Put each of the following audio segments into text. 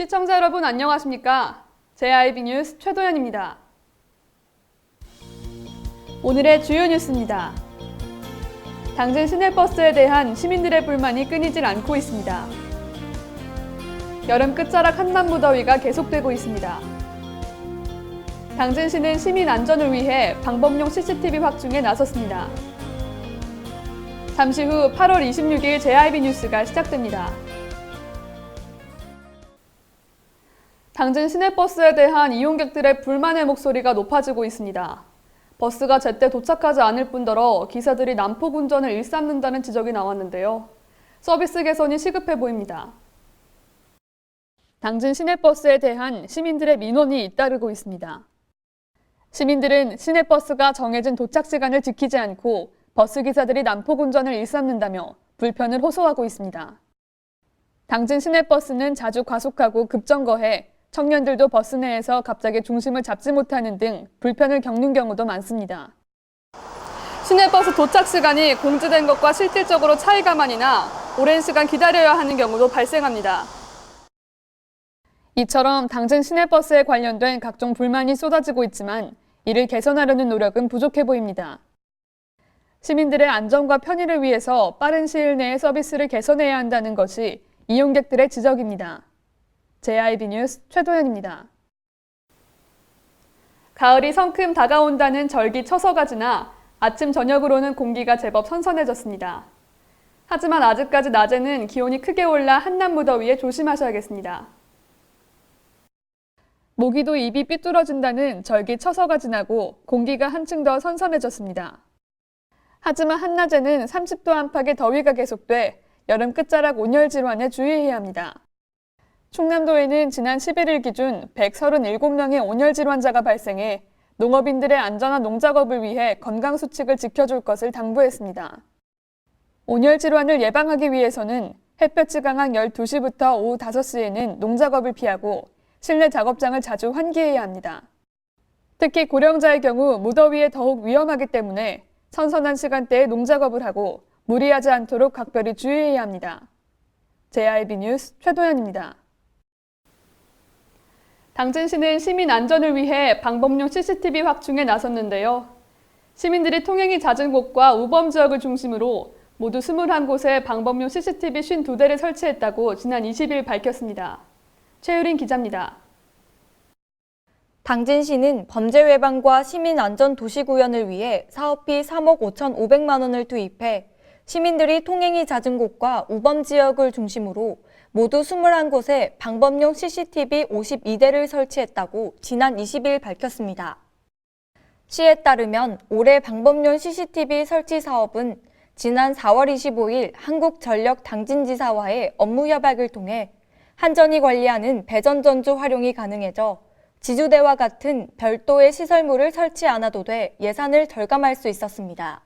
시청자 여러분 안녕하십니까? JIB 뉴스 최도연입니다. 오늘의 주요 뉴스입니다. 당진 시내버스에 대한 시민들의 불만이 끊이질 않고 있습니다. 여름 끝자락 한낮무더위가 계속되고 있습니다. 당진시는 시민 안전을 위해 방범용 CCTV 확충에 나섰습니다. 잠시 후 8월 26일 JIB 뉴스가 시작됩니다. 당진 시내버스에 대한 이용객들의 불만의 목소리가 높아지고 있습니다. 버스가 제때 도착하지 않을 뿐더러 기사들이 난폭 운전을 일삼는다는 지적이 나왔는데요. 서비스 개선이 시급해 보입니다. 당진 시내버스에 대한 시민들의 민원이 잇따르고 있습니다. 시민들은 시내버스가 정해진 도착 시간을 지키지 않고 버스 기사들이 난폭 운전을 일삼는다며 불편을 호소하고 있습니다. 당진 시내버스는 자주 과속하고 급정거해 청년들도 버스 내에서 갑자기 중심을 잡지 못하는 등 불편을 겪는 경우도 많습니다. 시내버스 도착 시간이 공지된 것과 실질적으로 차이가 많이 나 오랜 시간 기다려야 하는 경우도 발생합니다. 이처럼 당진 시내버스에 관련된 각종 불만이 쏟아지고 있지만 이를 개선하려는 노력은 부족해 보입니다. 시민들의 안전과 편의를 위해서 빠른 시일 내에 서비스를 개선해야 한다는 것이 이용객들의 지적입니다. JIB 뉴스 최도연입니다. 가을이 성큼 다가온다는 절기처서가 지나 아침 저녁으로는 공기가 제법 선선해졌습니다. 하지만 아직까지 낮에는 기온이 크게 올라 한낮무더위에 조심하셔야겠습니다. 모기도 입이 삐뚤어진다는 절기처서가 지나고 공기가 한층 더 선선해졌습니다. 하지만 한낮에는 30도 안팎의 더위가 계속돼 여름 끝자락 온열 질환에 주의해야 합니다. 충남도에는 지난 11일 기준 137명의 온열 질환자가 발생해 농업인들의 안전한 농작업을 위해 건강수칙을 지켜줄 것을 당부했습니다. 온열 질환을 예방하기 위해서는 햇볕이 강한 12시부터 오후 5시에는 농작업을 피하고 실내 작업장을 자주 환기해야 합니다. 특히 고령자의 경우 무더위에 더욱 위험하기 때문에 선선한 시간대에 농작업을 하고 무리하지 않도록 각별히 주의해야 합니다. JIB 뉴스 최도연입니다. 당진시는 시민 안전을 위해 방범용 CCTV 확충에 나섰는데요. 시민들이 통행이 잦은 곳과 우범 지역을 중심으로 모두 21곳에 방범용 CCTV 52대를 설치했다고 지난 20일 밝혔습니다. 최유린 기자입니다. 당진시는 범죄 예방과 시민 안전 도시 구현을 위해 사업비 3억 5,500만 원을 투입해 시민들이 통행이 잦은 곳과 우범 지역을 중심으로 모두 21곳에 방범용 CCTV 52대를 설치했다고 지난 20일 밝혔습니다. 시에 따르면 올해 방범용 CCTV 설치 사업은 지난 4월 25일 한국전력 당진지사와의 업무 협약을 통해 한전이 관리하는 배전전주 활용이 가능해져 지주대와 같은 별도의 시설물을 설치 않아도 돼 예산을 절감할 수 있었습니다.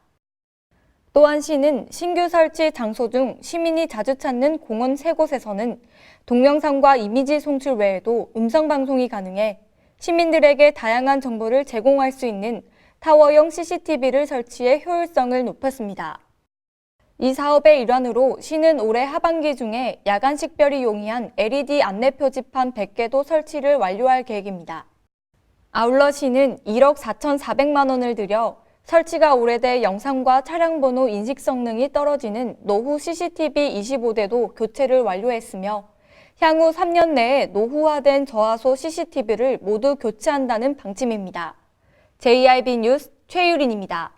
또한 시는 신규 설치 장소 중 시민이 자주 찾는 공원 3곳에서는 동영상과 이미지 송출 외에도 음성방송이 가능해 시민들에게 다양한 정보를 제공할 수 있는 타워형 CCTV를 설치해 효율성을 높였습니다. 이 사업의 일환으로 시는 올해 하반기 중에 야간 식별이 용이한 LED 안내 표지판 100개도 설치를 완료할 계획입니다. 아울러 시는 1억 4,400만 원을 들여 설치가 오래돼 영상과 차량 번호 인식 성능이 떨어지는 노후 CCTV 25대도 교체를 완료했으며 향후 3년 내에 노후화된 저하소 CCTV를 모두 교체한다는 방침입니다. JIB 뉴스 최유린입니다.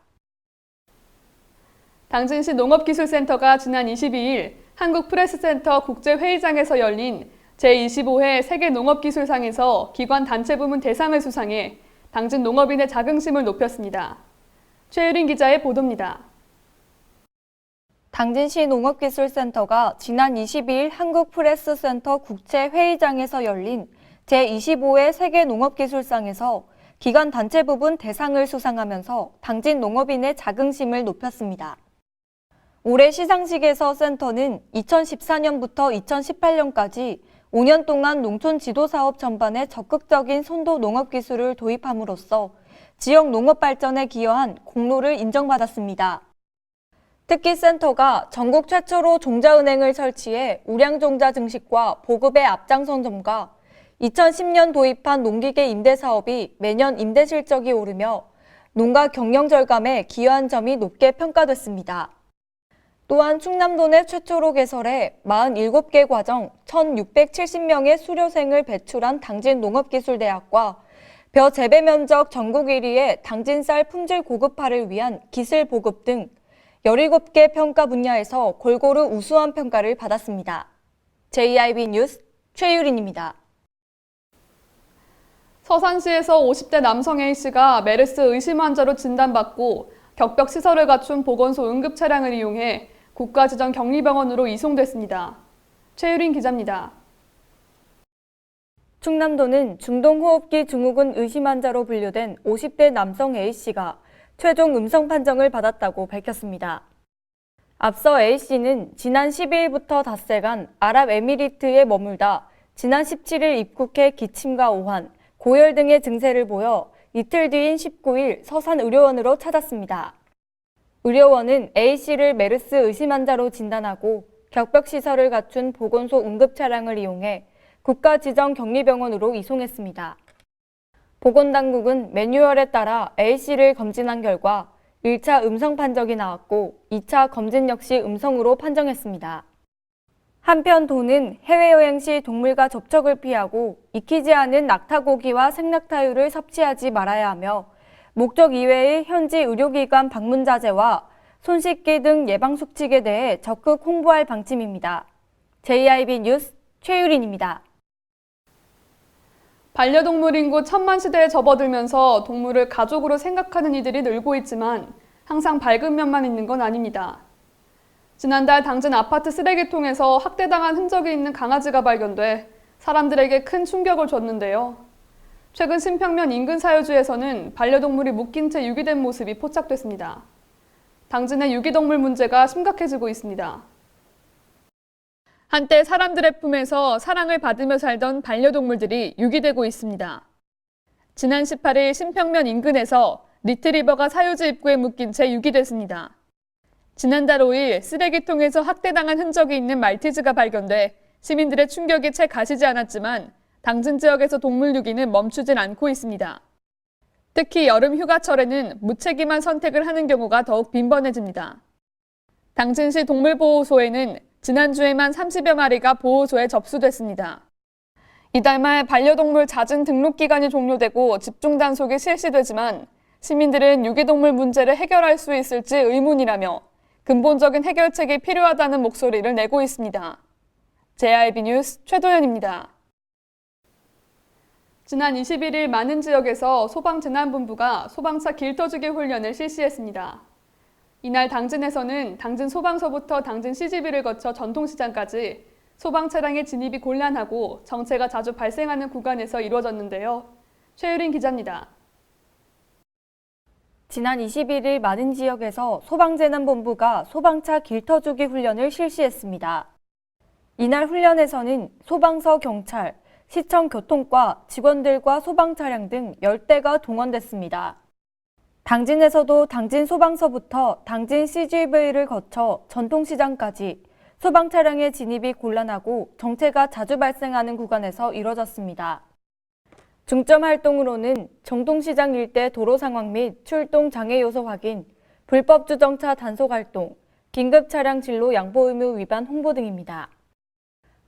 당진시 농업기술센터가 지난 22일 한국프레스센터 국제회의장에서 열린 제25회 세계농업기술상에서 기관 단체 부문 대상을 수상해 당진 농업인의 자긍심을 높였습니다. 최유린 기자의 보도입니다. 당진시 농업기술센터가 지난 22일 한국프레스센터 국제회의장에서 열린 제25회 세계농업기술상에서 기관 단체 부분 대상을 수상하면서 당진 농업인의 자긍심을 높였습니다. 올해 시상식에서 센터는 2014년부터 2018년까지 5년 동안 농촌 지도사업 전반에 적극적인 선도 농업기술을 도입함으로써 지역 농업 발전에 기여한 공로를 인정받았습니다. 특기센터가 전국 최초로 종자은행을 설치해 우량종자 증식과 보급에 앞장선 점과 2010년 도입한 농기계 임대 사업이 매년 임대 실적이 오르며 농가 경영 절감에 기여한 점이 높게 평가됐습니다. 또한 충남도 내 최초로 개설해 47개 과정 1,670명의 수료생을 배출한 당진농업기술대학과 벼 재배 면적 전국 1위의 당진쌀 품질 고급화를 위한 기술 보급 등 17개 평가 분야에서 골고루 우수한 평가를 받았습니다. JIB 뉴스 최유린입니다. 서산시에서 50대 남성 A씨가 메르스 의심 환자로 진단받고 격벽 시설을 갖춘 보건소 응급 차량을 이용해 국가지정 격리병원으로 이송됐습니다. 최유린 기자입니다. 충남도는 중동호흡기 증후군 의심 환자로 분류된 50대 남성 A씨가 최종 음성 판정을 받았다고 밝혔습니다. 앞서 A씨는 지난 12일부터 닷새간 아랍에미리트에 머물다 지난 17일 입국해 기침과 오한, 고열 등의 증세를 보여 이틀 뒤인 19일 서산의료원으로 찾았습니다. 의료원은 A씨를 메르스 의심 환자로 진단하고 격벽시설을 갖춘 보건소 응급 차량을 이용해 국가지정격리병원으로 이송했습니다. 보건당국은 매뉴얼에 따라 A씨를 검진한 결과 1차 음성 판정이 나왔고 2차 검진 역시 음성으로 판정했습니다. 한편 도는 해외여행 시 동물과 접촉을 피하고 익히지 않은 낙타고기와 생낙타유를 섭취하지 말아야 하며 목적 이외의 현지 의료기관 방문 자제와 손 씻기 등 예방수칙에 대해 적극 홍보할 방침입니다. JIB 뉴스 최유린입니다. 반려동물 인구 1000만 시대에 접어들면서 동물을 가족으로 생각하는 이들이 늘고 있지만 항상 밝은 면만 있는 건 아닙니다. 지난달 당진 아파트 쓰레기통에서 학대당한 흔적이 있는 강아지가 발견돼 사람들에게 큰 충격을 줬는데요. 최근 신평면 인근 사유지에서는 반려동물이 묶인 채 유기된 모습이 포착됐습니다. 당진의 유기동물 문제가 심각해지고 있습니다. 한때 사람들의 품에서 사랑을 받으며 살던 반려동물들이 유기되고 있습니다. 지난 18일 신평면 인근에서 리트리버가 사유지 입구에 묶인 채 유기됐습니다. 지난달 5일 쓰레기통에서 학대당한 흔적이 있는 말티즈가 발견돼 시민들의 충격이 채 가시지 않았지만 당진 지역에서 동물 유기는 멈추진 않고 있습니다. 특히 여름 휴가철에는 무책임한 선택을 하는 경우가 더욱 빈번해집니다. 당진시 동물보호소에는 지난주에만 30여 마리가 보호소에 접수됐습니다. 이달 말 반려동물 잦은 등록 기간이 종료되고 집중 단속이 실시되지만 시민들은 유기동물 문제를 해결할 수 있을지 의문이라며 근본적인 해결책이 필요하다는 목소리를 내고 있습니다. JIB 뉴스 최도연입니다. 지난 21일 많은 지역에서 소방재난본부가 소방차 길터주기 훈련을 실시했습니다. 이날 당진에서는 당진 소방서부터 당진 CGV를 거쳐 전통시장까지 소방 차량의 진입이 곤란하고 정체가 자주 발생하는 구간에서 이루어졌는데요. 최유린 기자입니다. 지난 21일 많은 지역에서 소방재난본부가 소방차 길터주기 훈련을 실시했습니다. 이날 훈련에서는 소방서 경찰, 시청 교통과 직원들과 소방차량 등 10대가 동원됐습니다. 당진에서도 당진 소방서부터 당진 CGV를 거쳐 전통시장까지 소방 차량의 진입이 곤란하고 정체가 자주 발생하는 구간에서 이뤄졌습니다. 중점 활동으로는 정동시장 일대 도로 상황 및 출동 장애 요소 확인, 불법 주정차 단속 활동, 긴급 차량 진로 양보 의무 위반 홍보 등입니다.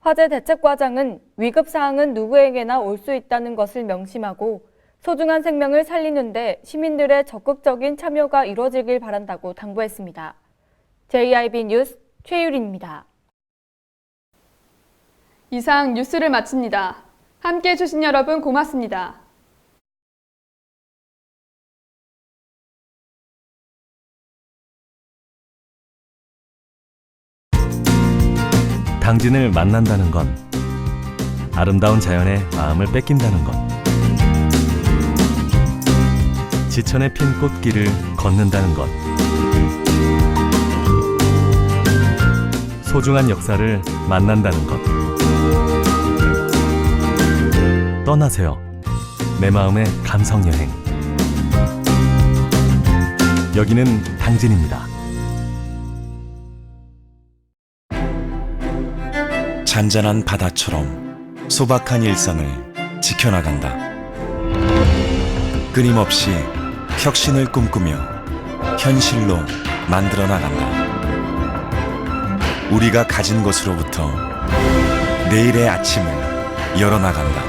화재 대책 과장은 위급 사항은 누구에게나 올 수 있다는 것을 명심하고 소중한 생명을 살리는데 시민들의 적극적인 참여가 이루어지길 바란다고 당부했습니다. JIB 뉴스 최유린입니다. 이상 뉴스를 마칩니다. 함께해 주신 여러분 고맙습니다. 당진을 만난다는 건 아름다운 자연에 마음을 뺏긴다는 것, 지천에 핀 꽃길을 걷는다는 것, 소중한 역사를 만난다는 것. 떠나세요. 내 마음의 감성여행. 여기는 당진입니다. 잔잔한 바다처럼 소박한 일상을 지켜나간다. 끊임없이 혁신을 꿈꾸며 현실로 만들어 나간다. 우리가 가진 것으로부터 내일의 아침을 열어나간다.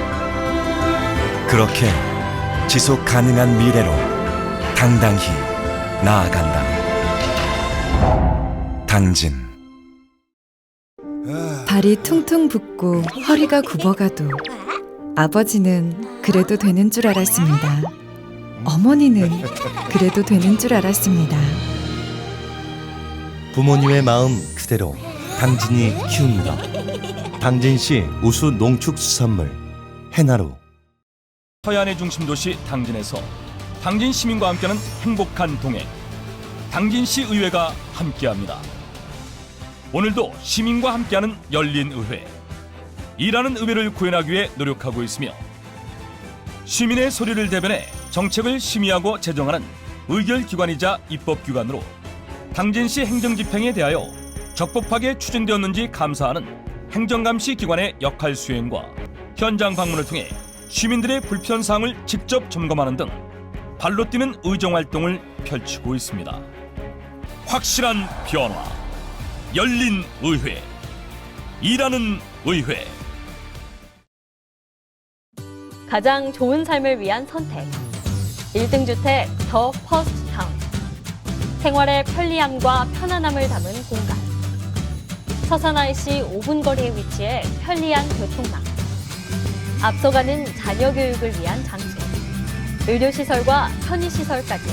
그렇게 지속 가능한 미래로 당당히 나아간다. 당진. 발이 퉁퉁 붓고 허리가 굽어가도 아버지는 그래도 되는 줄 알았습니다. 어머니는 그래도 되는 줄 알았습니다. 부모님의 마음 그대로 당진이 키웁니다. 당진시 우수 농축수산물 해나루. 서해안의 중심 도시 당진에서 당진 시민과 함께하는 행복한 동행, 당진시 의회가 함께합니다. 오늘도 시민과 함께하는 열린 의회, 일하는 의회를 구현하기 위해 노력하고 있으며 시민의 소리를 대변해 정책을 심의하고 제정하는 의결기관이자 입법기관으로 당진시 행정집행에 대하여 적법하게 추진되었는지 감사하는 행정감시 기관의 역할 수행과 현장 방문을 통해 시민들의 불편사항을 직접 점검하는 등 발로 뛰는 의정활동을 펼치고 있습니다. 확실한 변화, 열린 의회, 일하는 의회. 가장 좋은 삶을 위한 선택. 1등 주택 더 퍼스트 타운. 생활의 편리함과 편안함을 담은 공간. 서산 IC 5분 거리에 위치해 편리한 교통망. 앞서가는 자녀 교육을 위한 장치. 의료시설과 편의시설까지.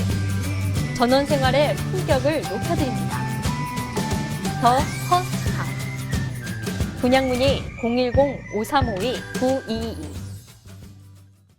전원 생활의 품격을 높여드립니다. 더 퍼스트 타운. 분양 문의 010-5352-9222